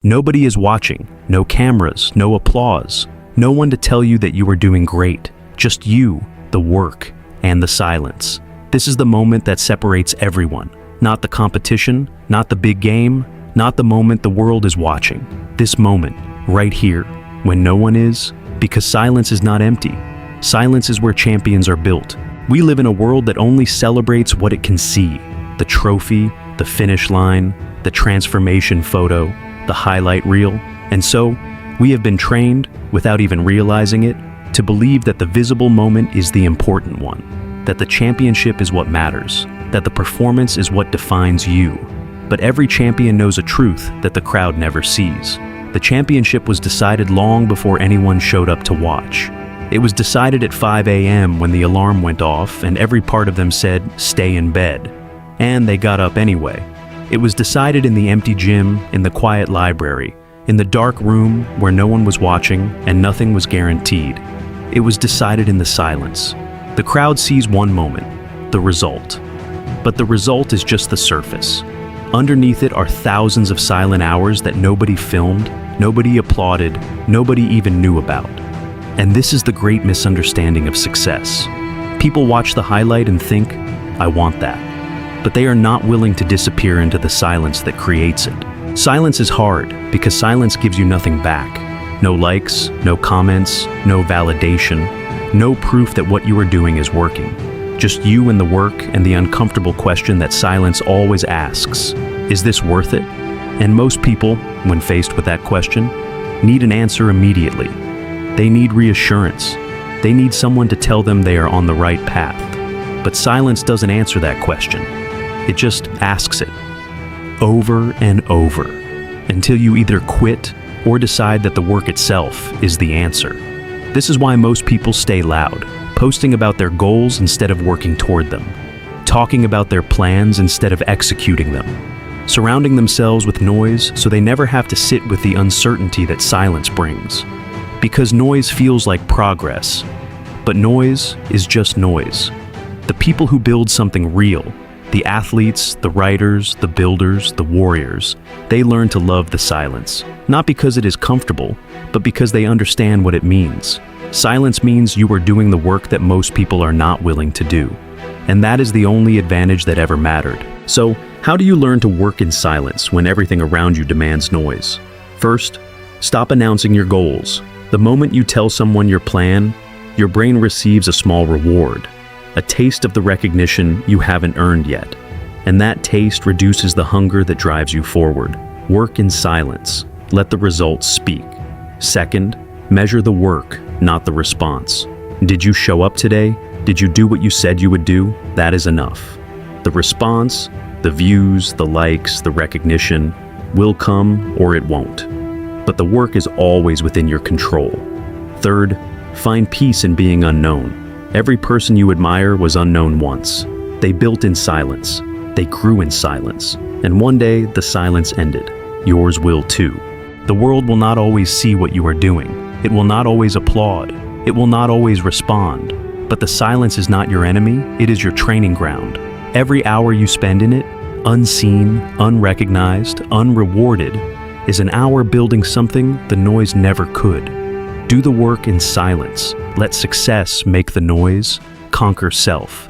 Nobody is watching, no cameras, no applause, no one to tell you that you are doing great, just you, the work, and the silence. This is the moment that separates everyone, not the competition, not the big game, not the moment the world is watching. This moment, right here, when no one is, because silence is not empty. Silence is where champions are built. We live in a world that only celebrates what it can see, the trophy, the finish line, the transformation photo, the highlight reel, and so we have been trained, without even realizing it, to believe that the visible moment is the important one, that the championship is what matters, that the performance is what defines you. But every champion knows a truth that the crowd never sees. The championship was decided long before anyone showed up to watch. It was decided at 5 a.m. when the alarm went off and every part of them said, "Stay in bed." And they got up anyway. It was decided in the empty gym, in the quiet library, in the dark room where no one was watching and nothing was guaranteed. It was decided in the silence. The crowd sees one moment, the result. But the result is just the surface. Underneath it are thousands of silent hours that nobody filmed, nobody applauded, nobody even knew about. And this is the great misunderstanding of success. People watch the highlight and think, "I want that." But they are not willing to disappear into the silence that creates it. Silence is hard because silence gives you nothing back. No likes, no comments, no validation, no proof that what you are doing is working. Just you and the work and the uncomfortable question that silence always asks, is this worth it? And most people, when faced with that question, need an answer immediately. They need reassurance. They need someone to tell them they are on the right path. But silence doesn't answer that question. It just asks it, over and over, until you either quit or decide that the work itself is the answer. This is why most people stay loud, posting about their goals instead of working toward them, talking about their plans instead of executing them, surrounding themselves with noise so they never have to sit with the uncertainty that silence brings. Because noise feels like progress, but noise is just noise. The people who build something real, the athletes, the writers, the builders, the warriors, they learn to love the silence. Not because it is comfortable, but because they understand what it means. Silence means you are doing the work that most people are not willing to do. And that is the only advantage that ever mattered. So, how do you learn to work in silence when everything around you demands noise? First, stop announcing your goals. The moment you tell someone your plan, your brain receives a small reward. A taste of the recognition you haven't earned yet. And that taste reduces the hunger that drives you forward. Work in silence. Let the results speak. Second, measure the work, not the response. Did you show up today? Did you do what you said you would do? That is enough. The response, the views, the likes, the recognition, will come or it won't. But the work is always within your control. Third, find peace in being unknown. Every person you admire was unknown once. They built in silence. They grew in silence. And one day, the silence ended. Yours will too. The world will not always see what you are doing. It will not always applaud. It will not always respond. But the silence is not your enemy. It is your training ground. Every hour you spend in it, unseen, unrecognized, unrewarded, is an hour building something the noise never could. Do the work in silence. Let success make the noise, conquer self.